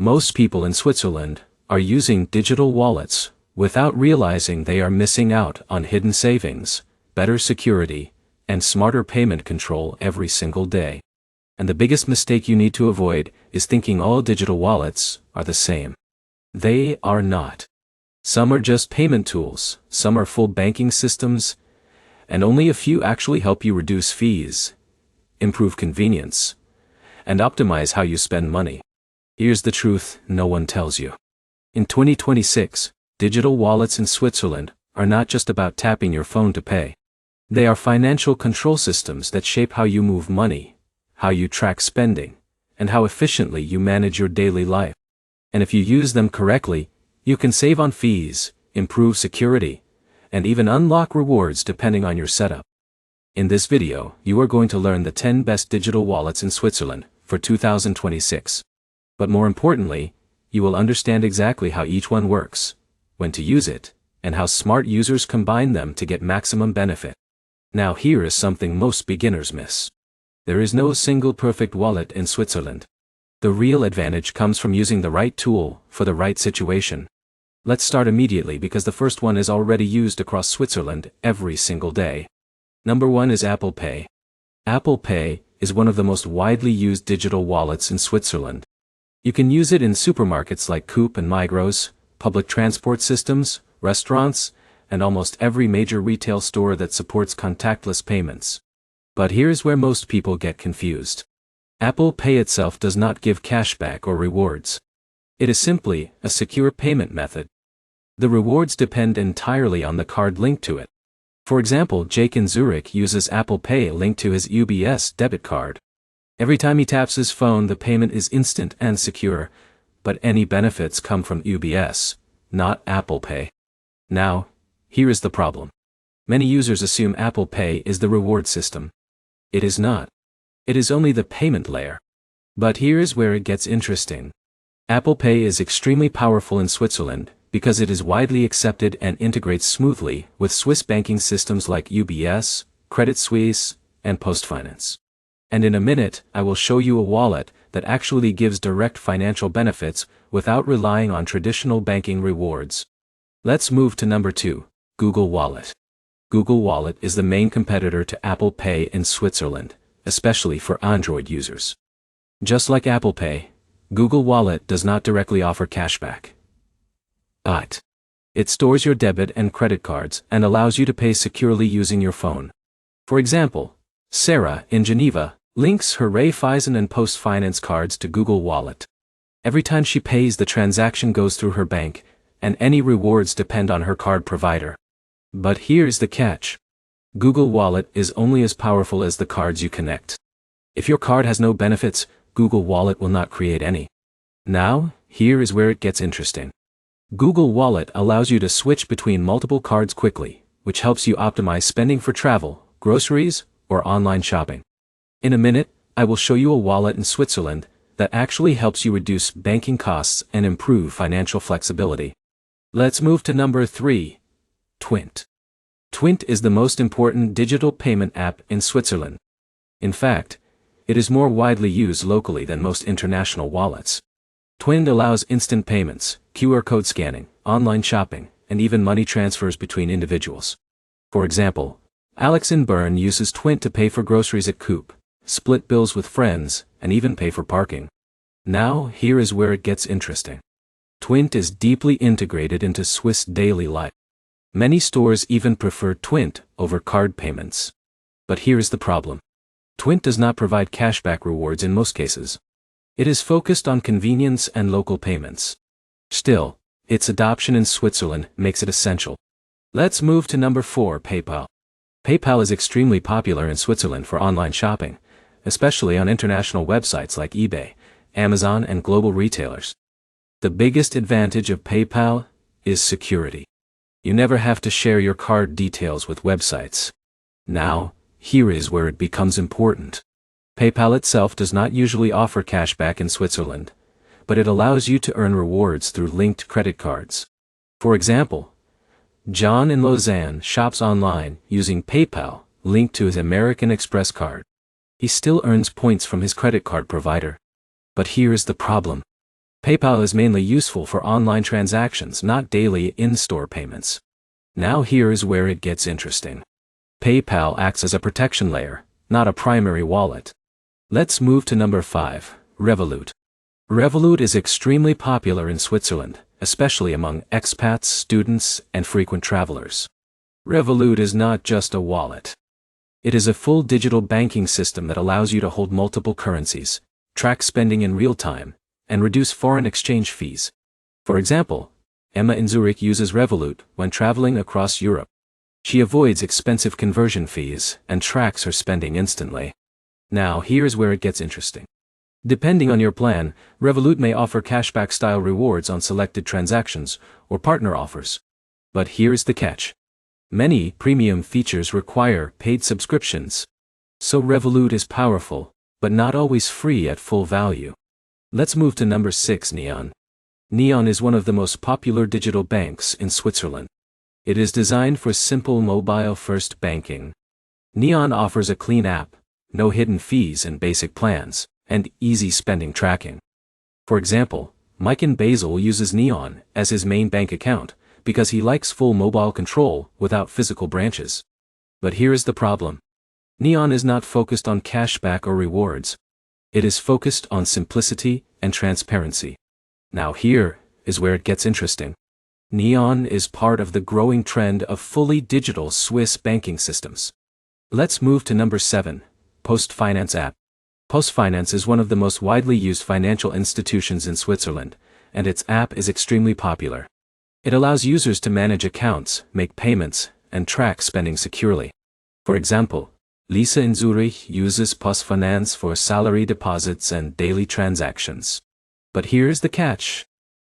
Most people in Switzerland are using digital wallets without realizing they are missing out on hidden savings, better security, and smarter payment control every single day. And the biggest mistake you need to avoid is thinking all digital wallets are the same. They are not. Some are just payment tools, some are full banking systems, and only a few actually help you reduce fees, improve convenience, and optimize how you spend money. Here's the truth no one tells you. In 2026, digital wallets in Switzerland are not just about tapping your phone to pay. They are financial control systems that shape how you move money, how you track spending, and how efficiently you manage your daily life. And if you use them correctly, you can save on fees, improve security, and even unlock rewards depending on your setup. In this video, you are going to learn the 10 best digital wallets in Switzerland for 2026. But more importantly, you will understand exactly how each one works, when to use it, and how smart users combine them to get maximum benefit. Now here is something most beginners miss. There is no single perfect wallet in Switzerland. The real advantage comes from using the right tool for the right situation. Let's start immediately because the first one is already used across Switzerland every single day. Number 1 is Apple Pay. Apple Pay is one of the most widely used digital wallets in Switzerland. You can use it in supermarkets like Coop and Migros, public transport systems, restaurants, and almost every major retail store that supports contactless payments. But here's where most people get confused. Apple Pay itself does not give cashback or rewards. It is simply a secure payment method. The rewards depend entirely on the card linked to it. For example, Jake in Zurich uses Apple Pay linked to his UBS debit card. Every time he taps his phone, the payment is instant and secure, but any benefits come from UBS, not Apple Pay. Now, here is the problem. Many users assume Apple Pay is the reward system. It is not. It is only the payment layer. But here is where it gets interesting. Apple Pay is extremely powerful in Switzerland because it is widely accepted and integrates smoothly with Swiss banking systems like UBS, Credit Suisse, and PostFinance. And in a minute, I will show you a wallet that actually gives direct financial benefits without relying on traditional banking rewards. Let's move to number 2, Google Wallet. Google Wallet is the main competitor to Apple Pay in Switzerland, especially for Android users. Just like Apple Pay, Google Wallet does not directly offer cashback. But it stores your debit and credit cards and allows you to pay securely using your phone. For example, Sarah in Geneva links her Raiffeisen and PostFinance cards to Google Wallet. Every time she pays, the transaction goes through her bank, and any rewards depend on her card provider. But here's the catch. Google Wallet is only as powerful as the cards you connect. If your card has no benefits, Google Wallet will not create any. Now, here is where it gets interesting. Google Wallet allows you to switch between multiple cards quickly, which helps you optimize spending for travel, groceries, or online shopping. In a minute, I will show you a wallet in Switzerland that actually helps you reduce banking costs and improve financial flexibility. Let's move to number 3, Twint. Twint is the most important digital payment app in Switzerland. In fact, it is more widely used locally than most international wallets. Twint allows instant payments, QR code scanning, online shopping, and even money transfers between individuals. For example, Alex in Bern uses Twint to pay for groceries at Coop, split bills with friends, and even pay for parking. Now, here is where it gets interesting. Twint is deeply integrated into Swiss daily life. Many stores even prefer Twint over card payments. But here is the problem. Twint does not provide cashback rewards in most cases. It is focused on convenience and local payments. Still, its adoption in Switzerland makes it essential. Let's move to number 4, PayPal. PayPal is extremely popular in Switzerland for online shopping, especially on international websites like eBay, Amazon, and global retailers. The biggest advantage of PayPal is security. You never have to share your card details with websites. Now, here is where it becomes important. PayPal itself does not usually offer cashback in Switzerland, but it allows you to earn rewards through linked credit cards. For example, John in Lausanne shops online using PayPal linked to his American Express card. He still earns points from his credit card provider. But here is the problem. PayPal is mainly useful for online transactions, not daily in-store payments. Now here is where it gets interesting. PayPal acts as a protection layer, not a primary wallet. Let's move to number 5, Revolut. Revolut is extremely popular in Switzerland, especially among expats, students, and frequent travelers. Revolut is not just a wallet. It is a full digital banking system that allows you to hold multiple currencies, track spending in real time, and reduce foreign exchange fees. For example, Emma in Zurich uses Revolut when traveling across Europe. She avoids expensive conversion fees and tracks her spending instantly. Now here's where it gets interesting. Depending on your plan, Revolut may offer cashback-style rewards on selected transactions or partner offers. But here's the catch. Many premium features require paid subscriptions. So Revolut is powerful, but not always free at full value. Let's move to number 6, Neon. Neon is one of the most popular digital banks in Switzerland. It is designed for simple mobile-first banking. Neon offers a clean app, no hidden fees and basic plans, and easy spending tracking. For example, Mike in Basel uses Neon as his main bank account because he likes full mobile control without physical branches. But here is the problem. Neon is not focused on cashback or rewards. It is focused on simplicity and transparency. Now here is where it gets interesting. Neon is part of the growing trend of fully digital Swiss banking systems. Let's move to number 7, PostFinance app. PostFinance is one of the most widely used financial institutions in Switzerland, and its app is extremely popular. It allows users to manage accounts, make payments, and track spending securely. For example, Lisa in Zurich uses PostFinance for salary deposits and daily transactions. But here's the catch.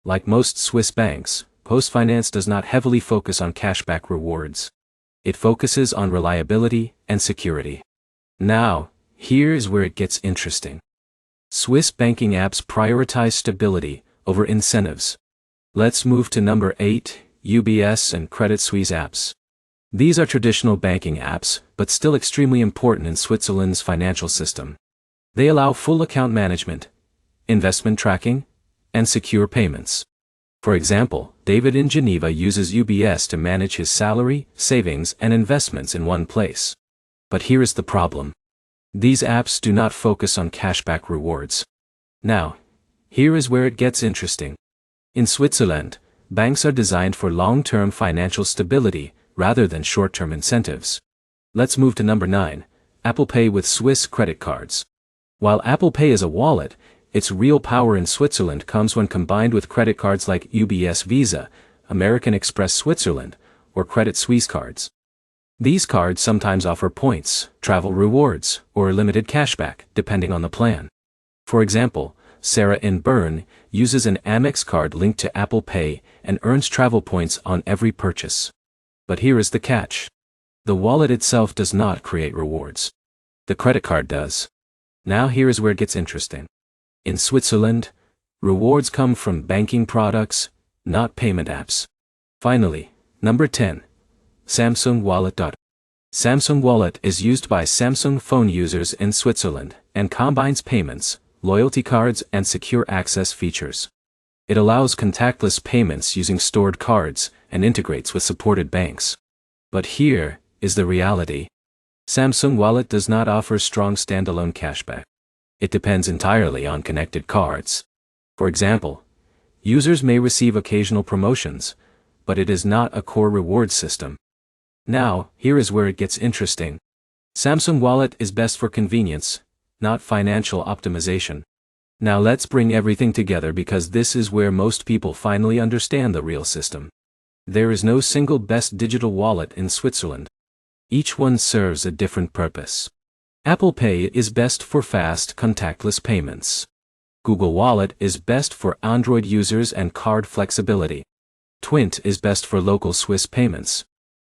Like most Swiss banks, PostFinance does not heavily focus on cashback rewards. It focuses on reliability and security. Now, here is where it gets interesting. Swiss banking apps prioritize stability over incentives. Let's move to number 8, UBS and Credit Suisse apps. These are traditional banking apps, but still extremely important in Switzerland's financial system. They allow full account management, investment tracking, and secure payments. For example, David in Geneva uses UBS to manage his salary, savings, and investments in one place. But here is the problem. These apps do not focus on cashback rewards. Now, here is where it gets interesting. In Switzerland, banks are designed for long-term financial stability rather than short-term incentives. Let's move to number 9, Apple Pay with Swiss credit cards. While Apple Pay is a wallet, its real power in Switzerland comes when combined with credit cards like UBS Visa, American Express Switzerland, or Credit Suisse cards. These cards sometimes offer points, travel rewards, or limited cashback, depending on the plan. For example, Sarah in Bern uses an Amex card linked to Apple Pay and earns travel points on every purchase. But here is the catch. The wallet itself does not create rewards. The credit card does. Now here is where it gets interesting. In Switzerland, rewards come from banking products, not payment apps. Finally, number 10, Samsung Wallet. Samsung Wallet is used by Samsung phone users in Switzerland and combines payments, loyalty cards, and secure access features. It allows contactless payments using stored cards and integrates with supported banks. But here is the reality. Samsung Wallet does not offer strong standalone cashback. It depends entirely on connected cards. For example, users may receive occasional promotions, but it is not a core reward system. Now, here is where it gets interesting. Samsung Wallet is best for convenience, not financial optimization. Now let's bring everything together because this is where most people finally understand the real system. There is no single best digital wallet in Switzerland. Each one serves a different purpose. Apple Pay is best for fast, contactless payments. Google Wallet is best for Android users and card flexibility. Twint is best for local Swiss payments.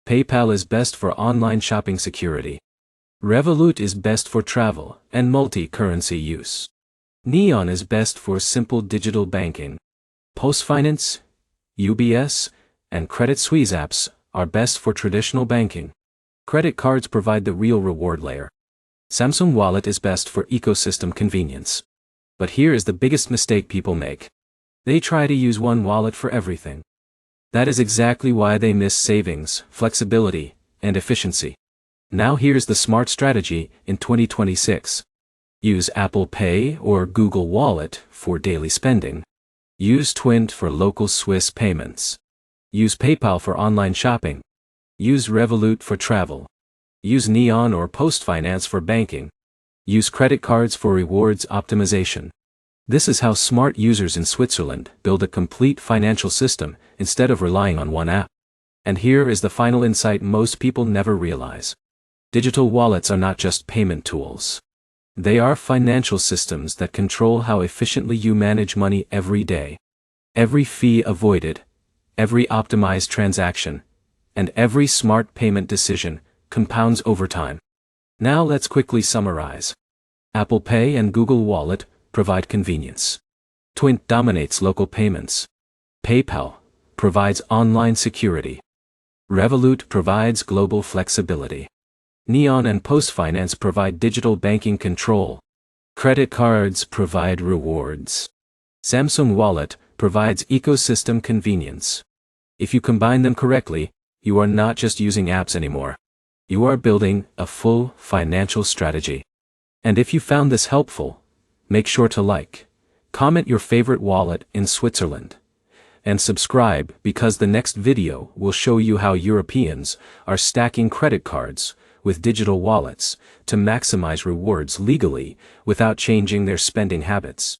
PayPal is best for online shopping security. Revolut is best for travel and multi-currency use. Neon is best for simple digital banking. PostFinance, UBS, and Credit Suisse apps are best for traditional banking. Credit cards provide the real reward layer. Samsung Wallet is best for ecosystem convenience. But here is the biggest mistake people make. They try to use one wallet for everything. That is exactly why they miss savings, flexibility, and efficiency. Now here's the smart strategy in 2026. Use Apple Pay or Google Wallet for daily spending. Use Twint for local Swiss payments. Use PayPal for online shopping. Use Revolut for travel. Use Neon or PostFinance for banking. Use credit cards for rewards optimization. This is how smart users in Switzerland build a complete financial system instead of relying on one app. And here is the final insight most people never realize. Digital wallets are not just payment tools. They are financial systems that control how efficiently you manage money every day. Every fee avoided, every optimized transaction, and every smart payment decision compounds over time. Now let's quickly summarize. Apple Pay and Google Wallet provide convenience. Twint dominates local payments. PayPal provides online security. Revolut provides global flexibility. Neon and PostFinance provide digital banking control. Credit cards provide rewards. Samsung Wallet provides ecosystem convenience. If you combine them correctly, you are not just using apps anymore. You are building a full financial strategy. And if you found this helpful, make sure to like, comment your favorite wallet in Switzerland, and subscribe because the next video will show you how Europeans are stacking credit cards with digital wallets to maximize rewards legally without changing their spending habits.